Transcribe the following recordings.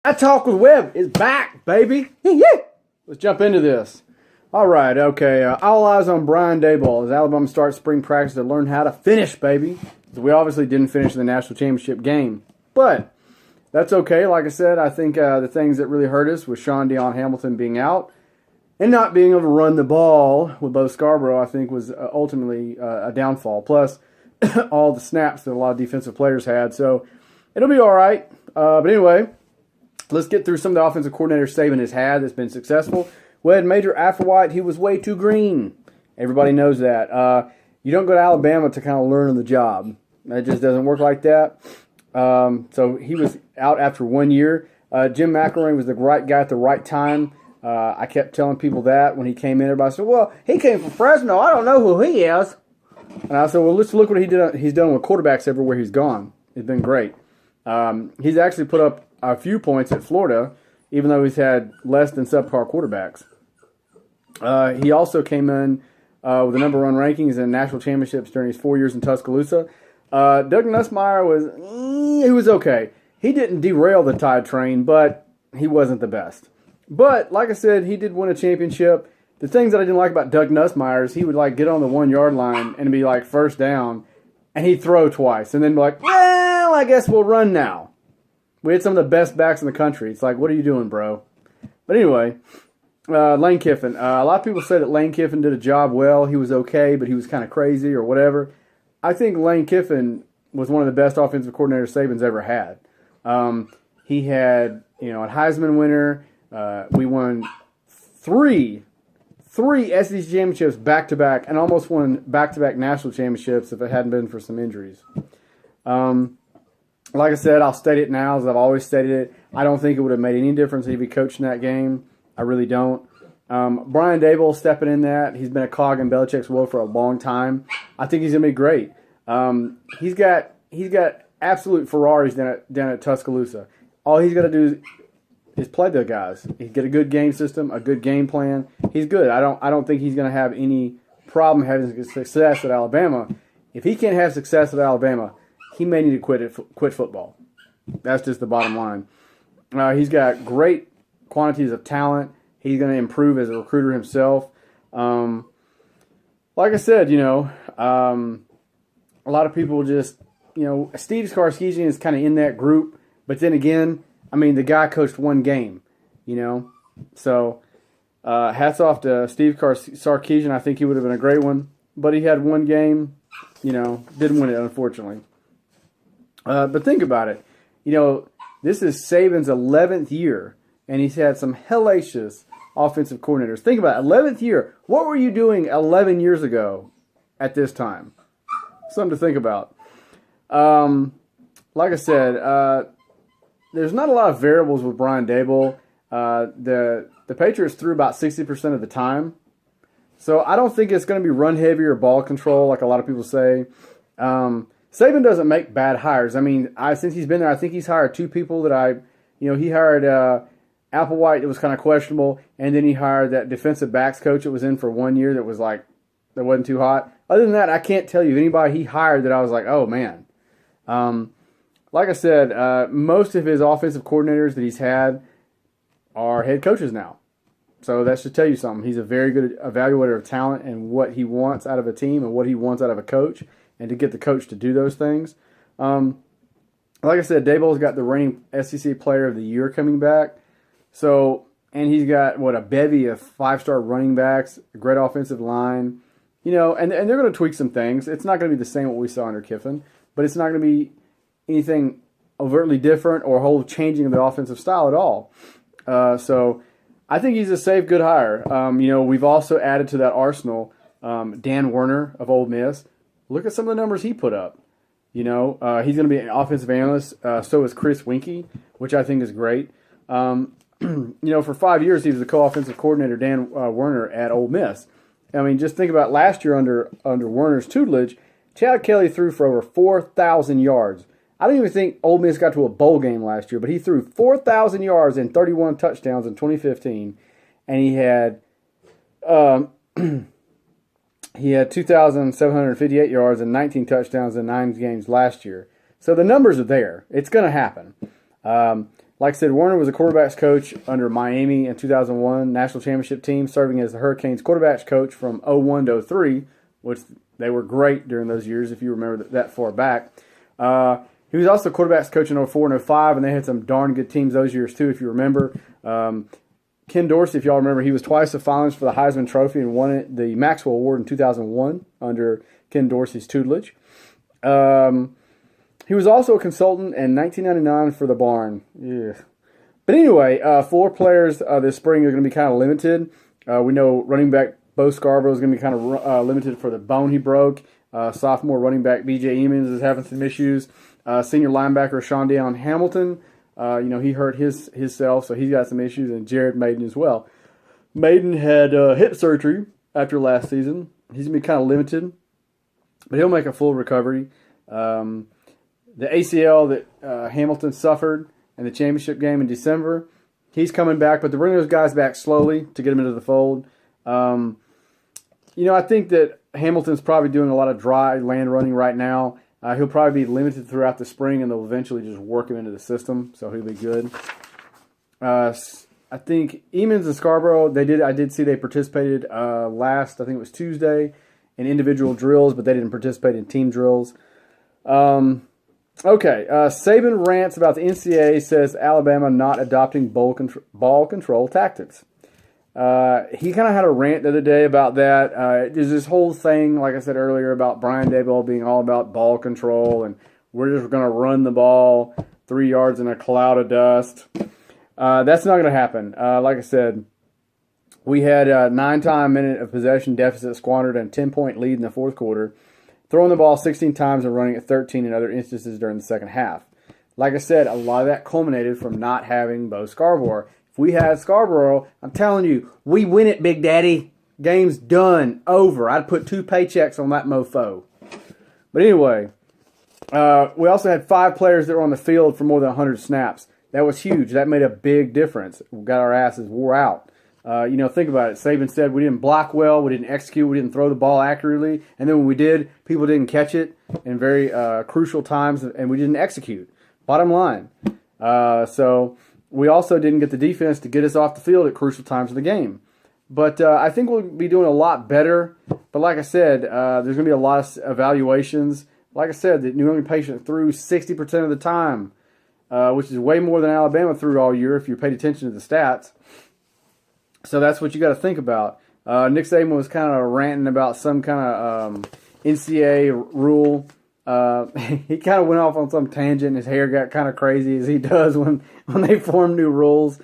I Talk with Webb is back, baby. Let's jump into this. All right, okay. All eyes on Brian Daboll as Alabama starts spring practice to learn how to finish, baby. So we obviously didn't finish the national championship game, but that's okay. Like I said, I think the things that really hurt us was Sean Deion Hamilton being out and not being able to run the ball with Bo Scarborough, I think, was ultimately a downfall. Plus, all the snaps that a lot of defensive players had. So it'll be all right. But anyway, let's get through some of the offensive coordinators Saban has had that's been successful. Well, Major Applewhite, he was way too green. Everybody knows that. You don't go to Alabama to kind of learn on the job. It just doesn't work like that. So he was out after 1 year. Jim McElwain was the right guy at the right time. I kept telling people that when he came in. Everybody said, well, he came from Fresno. I don't know who he is. And I said, well, let's look what he's done with quarterbacks everywhere he's gone. It's been great. He's actually put up a few points at Florida, even though he's had less than subpar quarterbacks. He also came in with the number one rankings in national championships during his 4 years in Tuscaloosa. Doug Nussmeier was okay. He didn't derail the Tide train, but he wasn't the best. But, like I said, he did win a championship. The things that I didn't like about Doug Nussmeier is he would, get on the 1 yard line and be, first down, and he'd throw twice, and then be like, well, I guess we'll run now. We had some of the best backs in the country. It's like, what are you doing, bro? But anyway, Lane Kiffin. A lot of people say that Lane Kiffin did a job well. He was okay, but he was kind of crazy or whatever. I think Lane Kiffin was one of the best offensive coordinators Saban's ever had. He had, a Heisman winner. We won three SEC championships back-to-back and almost won back-to-back national championships if it hadn't been for some injuries. Like I said, I'll state it now as I've always stated it. I don't think it would have made any difference if he coached in that game. I really don't. Brian Daboll stepping in that. He's been a cog in Belichick's wheel for a long time. I think he's going to be great. He's got absolute Ferraris down at Tuscaloosa. All he's got to do is play the guys. He get a good game system, a good game plan. He's good. I don't think he's going to have any problem having success at Alabama. If he can't have success at Alabama, he may need to quit football. That's just the bottom line. He's got great quantities of talent. He's going to improve as a recruiter himself. Like I said, a lot of people just, Steve Sarkisian is kind of in that group. But then again, the guy coached one game, So hats off to Steve Sarkisian. I think he would have been a great one. But he had one game, didn't win it, unfortunately. But think about it. This is Saban's 11th year, and he's had some hellacious offensive coordinators. Think about it, 11th year. What were you doing 11 years ago at this time? Something to think about. Like I said, there's not a lot of variables with Brian Daboll. The Patriots threw about 60% of the time. So I don't think it's going to be run heavy or ball control like a lot of people say. Saban doesn't make bad hires. Since he's been there, I think he's hired two people that he hired Applewhite, it was kind of questionable, and then he hired that defensive backs coach that was in for 1 year that wasn't too hot. Other than that, I can't tell you anybody he hired that I was like, oh man. Like I said, most of his offensive coordinators that he's had are head coaches now. So that should tell you something. He's a very good evaluator of talent and what he wants out of a team and what he wants out of a coach, and to get the coach to do those things. Like I said, Daboll's got the reigning SEC Player of the Year coming back. So, and he's got, a bevy of five-star running backs, a great offensive line. And they're going to tweak some things. It's not going to be the same what we saw under Kiffin, but it's not going to be anything overtly different or whole changing of the offensive style at all. So I think he's a safe, good hire. We've also added to that arsenal Dan Werner of Ole Miss. Look at some of the numbers he put up. He's going to be an offensive analyst. So is Chris Winkie, which I think is great. For 5 years he was the co-offensive coordinator, Dan Werner, at Ole Miss. Just think about last year under Werner's tutelage, Chad Kelly threw for over 4,000 yards. I don't even think Ole Miss got to a bowl game last year, but he threw 4,000 yards and 31 touchdowns in 2015, and he had 2,758 yards and 19 touchdowns in 9 games last year. So the numbers are there. It's going to happen. Like I said, Warner was a quarterbacks coach under Miami in 2001 national championship team, serving as the Hurricanes quarterbacks coach from 01 to 03, which they were great during those years, if you remember that far back. He was also quarterbacks coach in 04 and 05, and they had some darn good teams those years too, if you remember. Ken Dorsey, if y'all remember, he was twice a finalist for the Heisman Trophy and won the Maxwell Award in 2001 under Ken Dorsey's tutelage. He was also a consultant in 1999 for the Barn. Yeah. But anyway, 4 players this spring are going to be kind of limited. We know running back Bo Scarborough is going to be kind of limited for the bone he broke. Sophomore running back B.J. Emmons is having some issues. Senior linebacker Shondayon Hamilton, he hurt himself, so he's got some issues. And Jared Maiden as well. Maiden had hip surgery after last season. He's going to be kind of limited, but he'll make a full recovery. The ACL that Hamilton suffered in the championship game in December, he's coming back, but they're bringing those guys back slowly to get them into the fold. I think that Hamilton's probably doing a lot of dry land running right now. He'll probably be limited throughout the spring, and they'll eventually just work him into the system, so he'll be good. I think Emmons and Scarborough, I did see they participated last, I think it was Tuesday, in individual drills, but they didn't participate in team drills. Saban rants about the NCAA, says Alabama not adopting ball control tactics. He kind of had a rant the other day about that. There's this whole thing, like I said earlier, about Brian Daboll being all about ball control, and we're just going to run the ball 3 yards in a cloud of dust. That's not going to happen. Like I said, we had a 9-time minute of possession deficit squandered and a 10-point lead in the fourth quarter, throwing the ball 16 times and running it 13 in other instances during the second half. Like I said, a lot of that culminated from not having Bo Scarborough. If we had Scarborough, I'm telling you, we win it, Big Daddy. Game's done, over. I'd put 2 paychecks on that mofo. But anyway, we also had 5 players that were on the field for more than 100 snaps. That was huge. That made a big difference. We got our asses wore out. Think about it. Saban said we didn't block well, we didn't execute, we didn't throw the ball accurately, and then when we did, people didn't catch it in very crucial times, and we didn't execute. Bottom line. So we also didn't get the defense to get us off the field at crucial times of the game. But I think we'll be doing a lot better. But like I said, there's going to be a lot of evaluations. Like I said, the New England Patriots threw 60% of the time, which is way more than Alabama threw all year if you paid attention to the stats. So that's what you got to think about. Nick Saban was kind of ranting about some kind of NCAA rule. He kind of went off on some tangent. His hair got kind of crazy, as he does when they form new rules.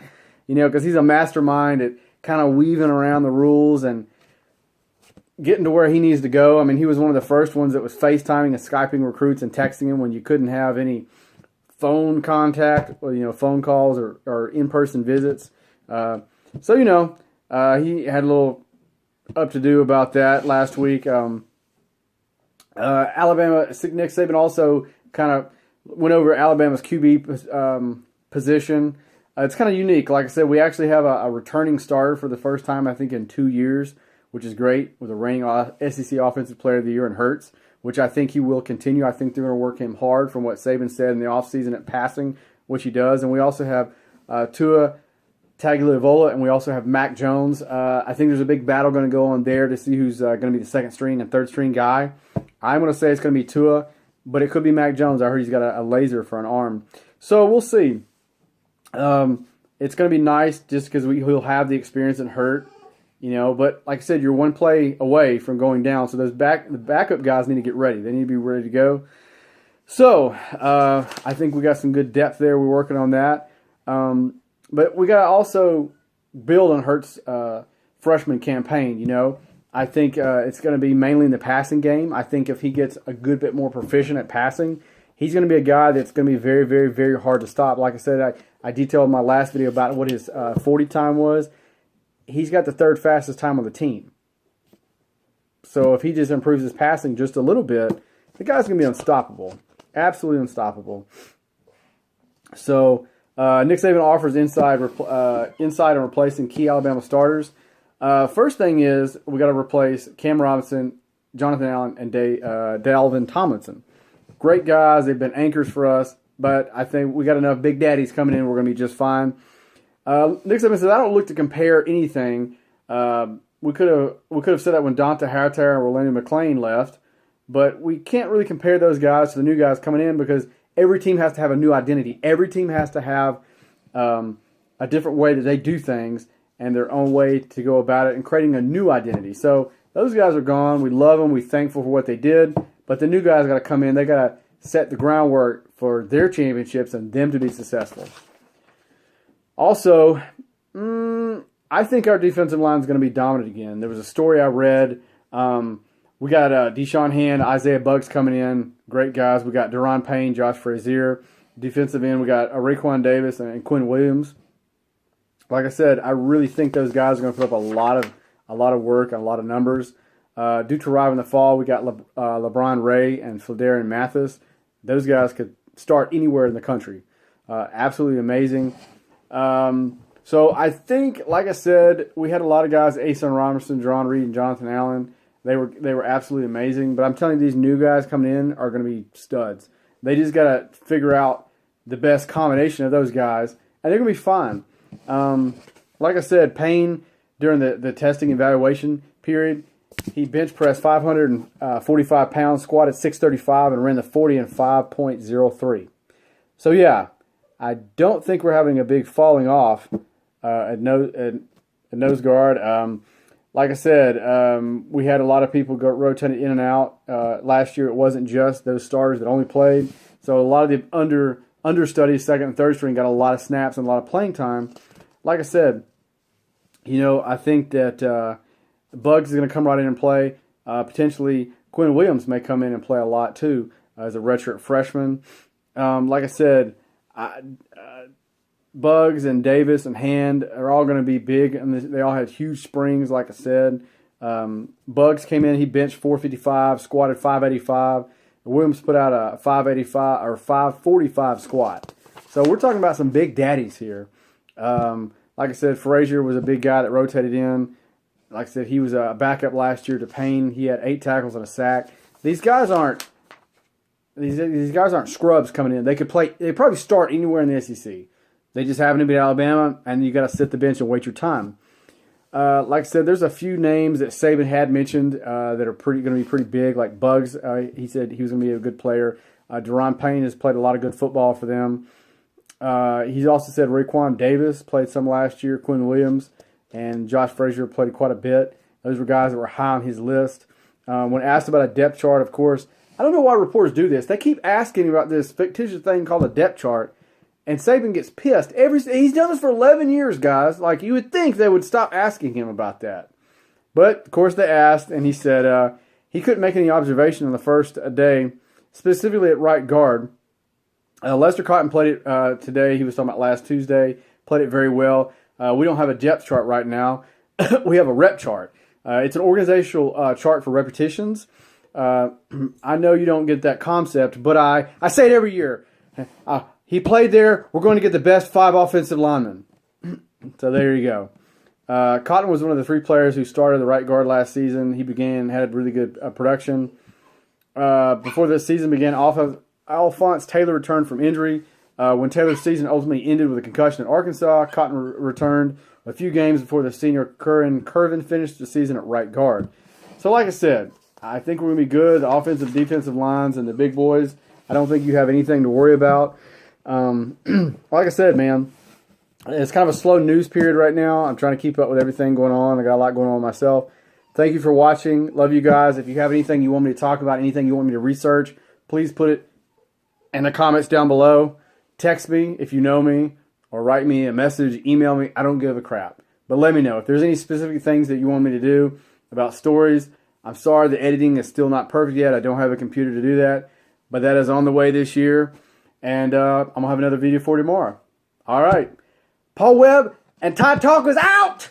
Because he's a mastermind at kind of weaving around the rules and getting to where he needs to go. I mean, he was one of the first ones that was FaceTiming and Skyping recruits and texting them when you couldn't have any phone contact, or, phone calls or in-person visits. So, he had a little up to do about that last week. Alabama, Nick Saban also kind of went over Alabama's QB position. It's kind of unique. Like I said, we actually have a returning starter for the first time, I think, in 2 years, which is great, with a reigning SEC Offensive Player of the Year in Hurts, which I think he will continue. I think they're going to work him hard from what Saban said in the offseason at passing, which he does. And we also have Tua Tagovailoa, and we also have Mac Jones. I think there's a big battle going to go on there to see who's going to be the second string and third string guy. I'm going to say it's going to be Tua, but it could be Mac Jones. I heard he's got a laser for an arm. So we'll see. It's going to be nice just because he'll have the experience and hurt, But like I said, you're one play away from going down. So the backup guys need to get ready. They need to be ready to go. So I think we got some good depth there. We're working on that. But we got to also build on Hurts' freshman campaign, I think it's going to be mainly in the passing game. I think if he gets a good bit more proficient at passing, he's going to be a guy that's going to be very, very, very hard to stop. Like I said, I detailed in my last video about what his 40 time was. He's got the third fastest time on the team. So if he just improves his passing just a little bit, the guy's going to be unstoppable. Absolutely unstoppable. So Nick Saban offers insight on replacing key Alabama starters. First thing is we got to replace Cam Robinson, Jonathan Allen, and Dalvin Tomlinson. Great guys. They've been anchors for us. but I think we got enough big daddies coming in. We're going to be just fine. Nick Saban says, I don't look to compare anything. We could have said that when Donta Hightower and Orlando McClain left, but we can't really compare those guys to the new guys coming in because every team has to have a new identity. Every team has to have a different way that they do things and their own way to go about it and creating a new identity. So those guys are gone. We love them. We're thankful for what they did. But the new guys got to come in. They got to set the groundwork for their championships and them to be successful. Also, I think our defensive line is going to be dominant again. There was a story I read. We got Deshaun Hand, Isaiah Buggs coming in. Great guys. We got Daron Payne, Josh Frazier. Defensive end, we got Raekwon Davis and Quinn Williams. Like I said, I really think those guys are going to put up a lot of work and a lot of numbers. Due to arrive in the fall, we got LeBron Ray and Phidarian Mathis. Those guys could start anywhere in the country. Absolutely amazing. So I think, like I said, we had a lot of guys: Ason Robinson, Jerron Reed, and Jonathan Allen. They were absolutely amazing. But I'm telling you, these new guys coming in are going to be studs. They just got to figure out the best combination of those guys, and they're going to be fine. Like I said, Payne, during the testing evaluation period, he bench pressed 545 pounds, squatted 635, and ran the 40 in 5.03. So, yeah, I don't think we're having a big falling off at nose guard. Like I said, we had a lot of people go rotated in and out. Last year, it wasn't just those starters that only played. So a lot of the understudies, second and third string, got a lot of snaps and a lot of playing time. Like I said, I think that Buggs is going to come right in and play. Potentially, Quinn Williams may come in and play a lot too as a redshirt freshman. Like I said, Buggs and Davis and Hand are all going to be big, and they all had huge springs, like I said. Buggs came in, he benched 455, squatted 585. Williams put out a 585 or 545 squat. So we're talking about some big daddies here. Like I said, Frazier was a big guy that rotated in. Like I said, he was a backup last year to Payne. He had 8 tackles and a sack. These guys aren't scrubs coming in. They could play. They probably start anywhere in the SEC. They just happen to be at Alabama, and you got to sit the bench and wait your time. Like I said, there's a few names that Saban had mentioned that are going to be pretty big, like Buggs. He said he was going to be a good player. Daron Payne has played a lot of good football for them. He's also said Raekwon Davis played some last year, Quinn Williams, and Josh Frazier played quite a bit. Those were guys that were high on his list. When asked about a depth chart, of course, I don't know why reporters do this. They keep asking about this fictitious thing called a depth chart, and Saban gets pissed. He's done this for 11 years, guys. Like, you would think they would stop asking him about that. But, of course, they asked, and he said he couldn't make any observation on the first day, specifically at right guard. Lester Cotton played it today. He was talking about last Tuesday. Played it very well. We don't have a depth chart right now. We have a rep chart. It's an organizational chart for repetitions. I know you don't get that concept, but I say it every year. He played there. We're going to get the best 5 offensive linemen. So there you go. Cotton was one of the 3 players who started the right guard last season. He had really good production. Before this season began, Alphonse Taylor returned from injury. When Taylor's season ultimately ended with a concussion at Arkansas, Cotton returned a few games before the senior Curvin finished the season at right guard. So like I said, I think we're going to be good. The offensive, defensive lines, and the big boys, I don't think you have anything to worry about. Like I said, man, it's kind of a slow news period right now. I'm trying to keep up with everything going on. I got a lot going on myself. Thank you for watching. Love you guys. If you have anything you want me to talk about, anything you want me to research, please put it in the comments down below. Text me if you know me, or write me a message, email me. I don't give a crap. But let me know. If there's any specific things that you want me to do about stories, I'm sorry the editing is still not perfect yet. I don't have a computer to do that. But that is on the way this year. And I'm going to have another video for you tomorrow. All right. Paul Webb and Todd Talk was out!